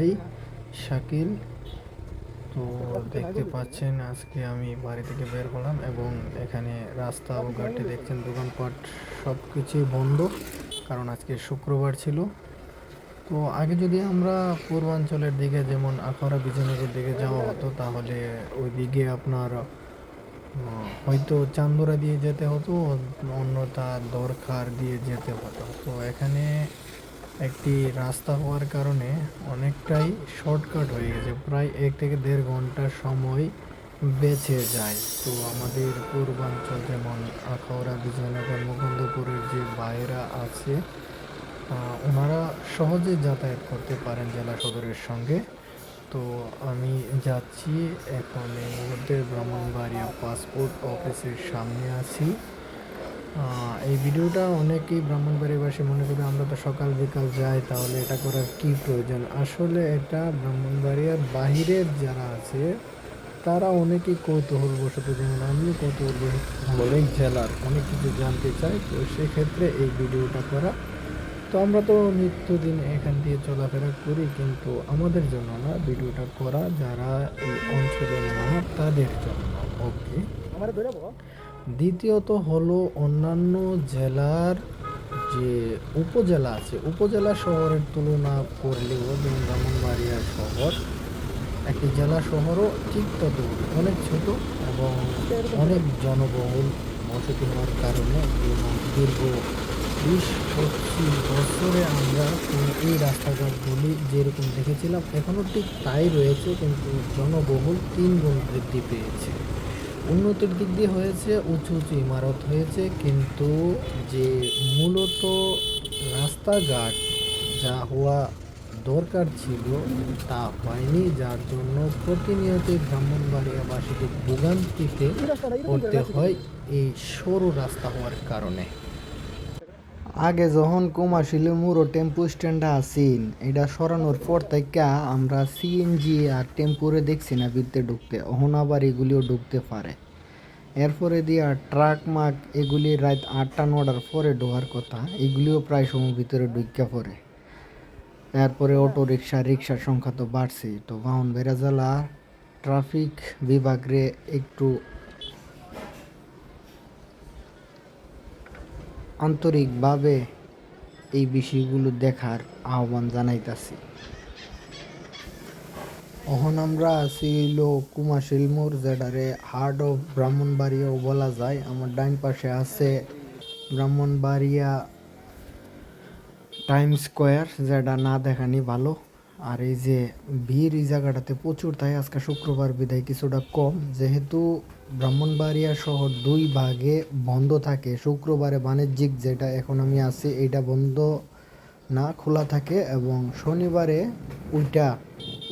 ভাই শাকিল। তো দেখতে পাচ্ছেন আজকে আমি বাড়ি থেকে বের হলাম এবং এখানে রাস্তা ও ঘাটে দেখছেন দোকানপাট সব কিছুই বন্ধ, কারণ আজকে শুক্রবার ছিল। তো আগে যদি আমরা পূর্বাঞ্চলের দিকে যেমন আখাউড়া বিজয়নগর দিকে যাওয়া হতো, তাহলে ওই দিকে আপনার হয়তো চান্দুরা দিয়ে যেতে হতো, অন্যথা দরখার দিয়ে যেতে হতো। তো এখানে একটি রাস্তা হওয়ার কারণে অনেকটাই শর্টকাট হয়ে গেছে, প্রায় 1 থেকে দেড় ঘন্টা সময় বেঁচে যায়। তো আমাদের পূর্বাঞ্চল যেমন আখাউড়া বিজয়নগর মুকুন্দপুরের যে ভাইয়েরা আছে, ওনারা সহজে যাতায়াত করতে পারেন জেলা সদরের সঙ্গে। তো আমি যাচ্ছি এখন এই মুহূর্তে ব্রাহ্মণবাড়িয়া পাসপোর্ট অফিসের সামনে আছি। এই ভিডিওটা অনেকেই ব্রাহ্মণবাড়িয়াবাসী মনে করবে আমরা তো সকাল বিকাল যাই, তাহলে এটা করার কি প্রয়োজন। আসলে এটা ব্রাহ্মণবাড়িয়ার বাহিরের যারা আছে তারা অনেকেই কৌতূহলবশত, যেমন আমিও কৌতূহলবশত অনেক জেলার অনেক কিছু জানতে চাই, তো সেক্ষেত্রে এই ভিডিওটা করা। তো আমরা তো নিত্যদিন এখান দিয়ে চলাফেরা করি, কিন্তু আমাদের জন্য না, ভিডিওটা করা যারা এই অঞ্চলের না তাদের জন্য। ওকে। দ্বিতীয়ত হলো অন্যান্য জেলার যে উপজেলা আছে, উপজেলা শহরের তুলনা করলেও যেমন ব্রাহ্মণবাড়িয়া শহর একটি জেলা শহরও ঠিক ততগুলো অনেক ছোট এবং অনেক জনবহুল বসতি হওয়ার কারণে এবং দীর্ঘ 20-25 বছরে আমরা এই রাস্তাঘাটগুলি যেরকম দেখেছিলাম এখনও ঠিক তাই রয়েছে, কিন্তু জনবহুল 3 গুণ বৃদ্ধি পেয়েছে। উন্নতির দিক দিয়ে হয়েছে, উঁচু উঁচু ইমারত হয়েছে, কিন্তু যে মূলত রাস্তাঘাট যা হওয়া দরকার ছিল তা হয়নি, যার জন্য প্রতিনিয়তই ব্রাহ্মণবাড়িয়াবাসীকে ভোগান্তিতে পড়তে হয় এই সরু রাস্তা হওয়ার কারণে। আগে যখন কুমাশিলে মুরো টেম্পু স্ট্যান্ডে আসিন, এটা সরানোর পর থেকে আমরা সিএনজি আর টেম্পুরে দেখছি না ভিতরে ঢুকতে, এখন আবার এগুলিও ঢুকতে পারে। এরপরে দিয়া ট্রাক মাক এগুলি রাত 8টা-9টার পরে ঢোকার কথা, এগুলিও প্রায় সময় ভিতরে ঢুকা পড়ে। এরপরে অটো রিক্সা, রিক্সার সংখ্যা তো বাড়ছে। তো বাহন বেড়াজালা ট্রাফিক বিভাগরে একটু আন্তরিকভাবে এই বিষয়গুলো দেখার আহ্বান জানাইতাছি। এখন আমরা আছি হইলো কুমাশিল মোড়, যেটারে হার্ট অফ ব্রাহ্মণবাড়িয়াও বলা যায়। আমার ডাইন পাশে আছে ব্রাহ্মণবাড়িয়া টাইম স্কোয়ার, যেটা না দেখানি ভালো। আর এই যে ভিড় এই জায়গাটাতে প্রচুর, তাই আজকে শুক্রবার বিদায় কিছুটা কম, যেহেতু ব্রাহ্মণবাড়িয়া শহর 2 ভাগে বন্ধ থাকে। শুক্রবারে বাণিজ্যিক যেটা এখন আমি আছি এইটা বন্ধ না, খোলা থাকে, এবং শনিবারে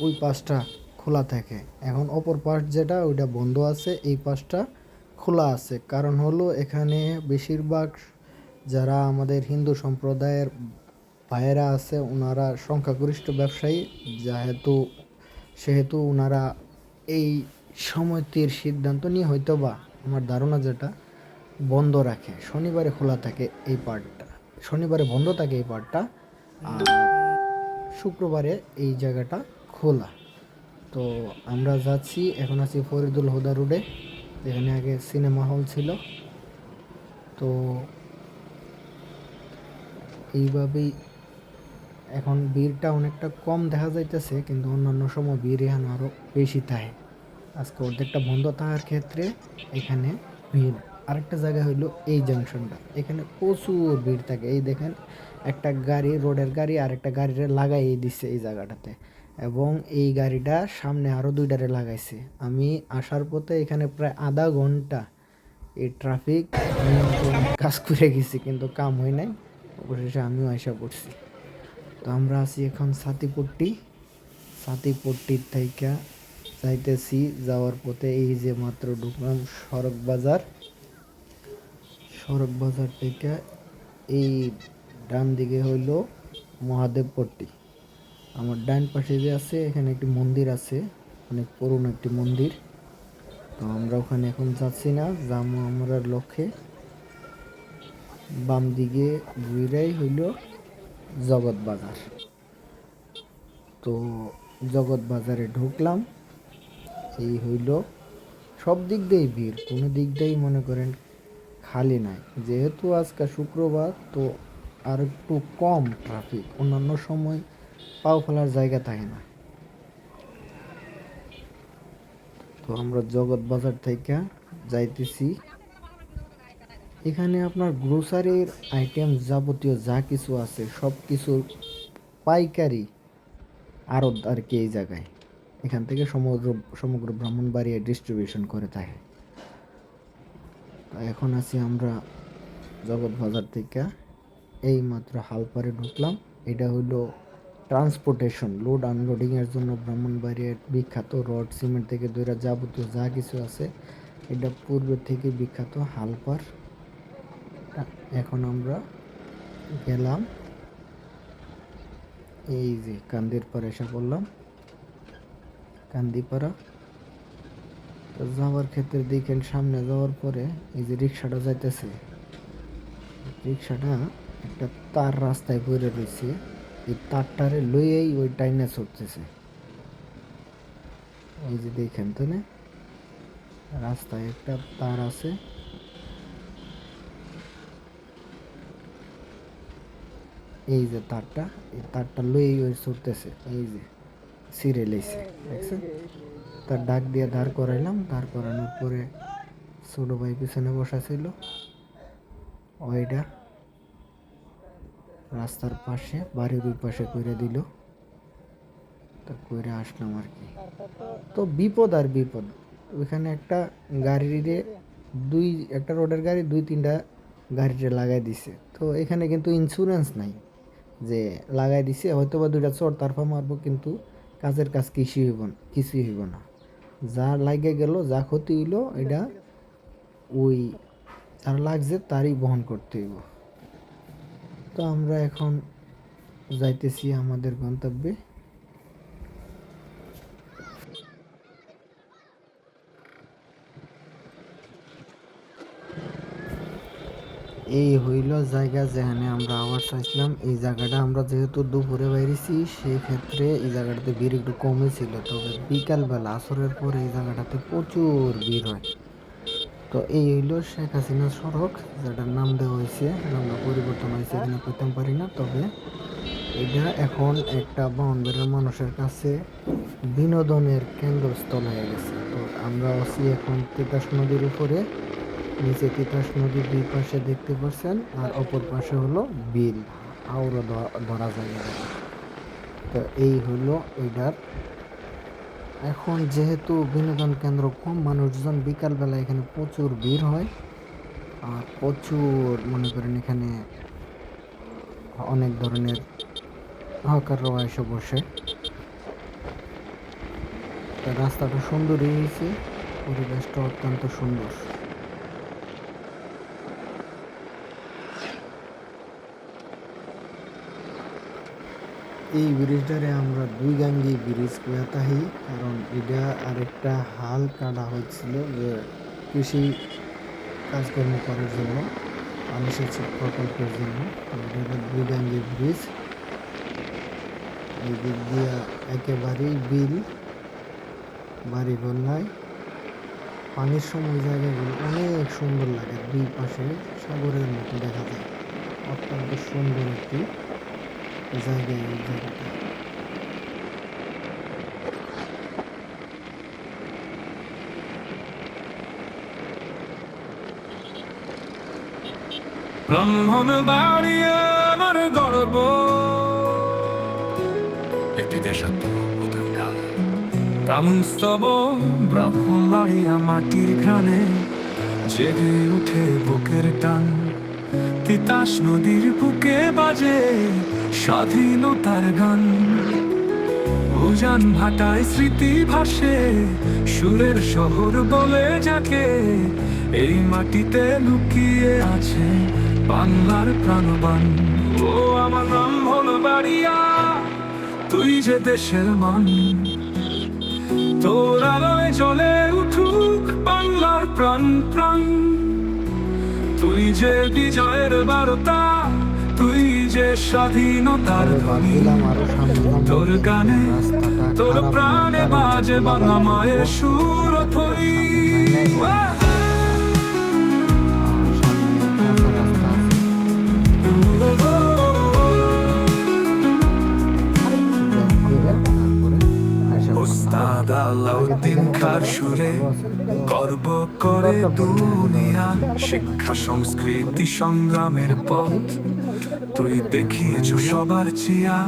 ওই পাশটা খোলা থাকে। এখন অপর পাশ যেটা ওইটা বন্ধ আছে, এই পাশটা খোলা আছে। কারণ হলো এখানে বেশিরভাগ যারা আমাদের হিন্দু সম্প্রদায়ের ভাইয়েরা আছে ওনারা সংখ্যাগরিষ্ঠ ব্যবসায়ী, সেহেতু ওনারা এই সময়টির সিদ্ধান্ত নিয়ে হয়তো বা আমার ধারণা যেটা বন্ধ রাখে, শনিবারে খোলা থাকে এই পার্টটা, শনিবারে বন্ধ থাকে এই পার্টটা, আর শুক্রবারে এই জায়গাটা খোলা। তো আমরা যাচ্ছি, এখন আছি ফরিদুল হুদা রোডে, যেখানে আগে সিনেমা হল ছিল। তো এইভাবেই এখন ভিড়টা অনেকটা কম দেখা যাইতেছে, কিন্তু অন্যান্য সময় ভিড় এখন আরও বেশি থাকে। আজকে অর্ধেকটা বন্ধ থাকার ক্ষেত্রে এখানে ভিড়। আরেকটা জায়গা হইলো এই জাংশনটা, এখানে প্রচুর ভিড় থাকে। এই দেখেন একটা গাড়ি, রোডের গাড়ি আরেকটা গাড়িরে লাগাই দিচ্ছে এই জায়গাটাতে, এবং এই গাড়িটা সামনে আরও 2টারে লাগাইছে। আমি আসার পথে এখানে প্রায় আধা ঘন্টা এই ট্রাফিক নিয়ন্ত্রণে কাজ করে গেছি, কিন্তু কাম হয় নাই। অবশেষে আমিও আশা করছি। তো আমরা আছি এখন সাতিপট্টির থেকে যাইতেছি। যাওয়ার পথে এই যে মাত্র ঢুকলাম সড়ক বাজার থেকে এই ডান দিকে হইল মহাদেবপট্টি। আমার ডান পাশে যে আছে এখানে একটি মন্দির আছে, অনেক পুরনো একটি মন্দির। তো আমরা ওখানে এখন যাচ্ছি না, যাবো আমরা লক্ষ্যে। বাম দিকে ঘুরেই হইল জগৎ বাজার। তো জগৎ বাজারে ঢুকলাম। এই হইল সব দিক দিয়েই ভিড়, কোনো দিক দিয়েই মনে করেন খালি নাই। যেহেতু আজকে শুক্রবার তো আর একটু কম ট্রাফিক, অন্যান্য সময় পাও ফেলার জায়গা থাকে না। তো আমরা জগৎ বাজার থেকে যাইতেছি। এখানে আপনার গ্রোসারির আইটেম যাবতীয় যা কিছু আছে সব কিছুর পাইকারি আড়ত আর কি এই জায়গায়, এখান থেকে সমগ্র ব্রাহ্মণবাড়িয়া ডিস্ট্রিবিউশন করে থাকে। এখন আছি আমরা জগৎ বাজার থেকে এই মাত্র হালপারে ঢুকলাম। এটা হলো ট্রান্সপোর্টেশন, লোড আনলোডিংয়ের জন্য ব্রাহ্মণবাড়িয়ার বিখ্যাত রড সিমেন্ট থেকে দইরা যাবতীয় যা কিছু আছে এটা পূর্বে থেকে বিখ্যাত হালপার। এখন আমরা গেলাম এই যে কান্দির পাড়ে এসে পড়লাম, কান্দিপাড়া। তো যাওয়ার ক্ষেত্রে দেখেন সামনে যাওয়ার পরে এই যে রিক্সাটা যাইতেছে, রিক্সাটা একটা তার রাস্তায় পড়ে রয়েছে, এই তারটারে লইয়েই ওই টাইনে ছুটতেছে। এই যে দেখেন তো না, রাস্তায় একটা তার আছে, এই যে তারটা, এই তারটা লইয়েই ওই ছুটতেছে। এই যে সিরে লেছে দেখছেন। তার ডাক দিয়ে দাঁড় করাইলাম, দাঁড় করানোর পরে ছোট ভাই পিছনে বসা ছিল, ওইটা রাস্তার পাশে বাড়ির ওই পাশে করে দিল। তা করে আসলাম আর কি। তো বিপদ আর বিপদ, ওইখানে একটা গাড়িরে একটা রোডের গাড়ি 2-3টা গাড়িতে লাগাই দিছে। তো এখানে কিন্তু ইন্স্যুরেন্স নাই যে লাগাই দিছে, হয়তো বা 2টা চোর তারপর মারবো, কিন্তু কাজের কাজ কিছুই হইব না। যা লাগে গেল, যা ক্ষতি হইলো এটা ওই যার লাগছে তারই বহন করতে হইব। তো আমরা এখন যাইতেছি আমাদের গন্তব্যে। এই হইল জায়গা যেখানে আমরা আবার চাইছিলাম। এই জায়গাটা আমরা যেহেতু দুপুরে বাইরেছি, সেই ক্ষেত্রে এই জায়গাটাতে ভিড় একটু কমই ছিল। তবে বিকালবেলা আসরের পরে এই জায়গাটাতে প্রচুর ভিড় হয়। তো এই হইল শেখ হাসিনা সড়ক, যেটার নাম দেওয়া হয়েছে, নামটা পরিবর্তন হয়েছে এখানে করতে পারি না। তবে এটা এখন একটা বাউন্ডারির মানুষের কাছে বিনোদনের কেন্দ্রস্থল হয়ে গেছে। তো আমরা আছি এখন তিতাস নদীর উপরে, নিচে তিতাস নদীর দুই পাশে দেখতে পাচ্ছেন, আর অপর পাশে হলো বিল, আউরো ধরা যায়। তো এই হলো এটার। এখন যেহেতু বিনোদন কেন্দ্র কম মানুষজন, বিকালবেলা এখানে প্রচুর ভিড় হয়, আর প্রচুর মনে করেন এখানে অনেক ধরনের হকাররাও এসে বসে। রাস্তাটা সুন্দরই হয়েছে, পরিবেশটা অত্যন্ত সুন্দর। এই ব্রিজটারে আমরা 2 গাঙ্গি ব্রিজ কয়া থাকি, কারণ এটা আরেকটা হাল কাটা হচ্ছিল যে কৃষি কাজকর্ম করার জন্য, মানুষের প্রকল্পের জন্য। এটা 2 গাঙ্গি ব্রিজ। এই দিক দিয়ে একেবারেই বিল, বাড়িঘর নাই, পানির সময় জায়গাগুলো অনেক সুন্দর লাগে, দুই পাশে সাগরের মতো দেখা যায়। অত্যন্ত সুন্দর একটি জায়গা এই জায়গাটা। ব্রাহ্মণবাড়িয়া আমার গর্ব, একটি দেশাত্মবোধক গান। তামস্তব ব্রাহ্মণবাড়িয়া মাটির ঘ্রাণে জেগে উঠে বুকের টান। তিতাস নদীর বুকে বাজে স্বাধীনতার গান। উজান ভাটায় স্মৃতি ভাসে, সুরের শহর বলে যাকে। এই মাটিতে লুকিয়ে আছে বাংলার প্রাণবান। ও আমার নাম হলো বাড়িয়া, তুই যে দেশের মান। তোর আলোয় জ্বলে উঠুক বাংলার প্রাণ প্রাণ। তুই যে বিজয়ের বার্তা, তুই যে স্বাধীনতার ধ্বনি। তোর গানে তোর তোর প্রাণে বাজে বাংলা মায়ের সুর থই ওস্তাদ আলাউদ্দিন খার সুরে গর্ব করে দুনিয়া শিক্ষা সংস্কৃতি সংগ্রামের পথ তুই দেখিয়েছ সবার চিয়া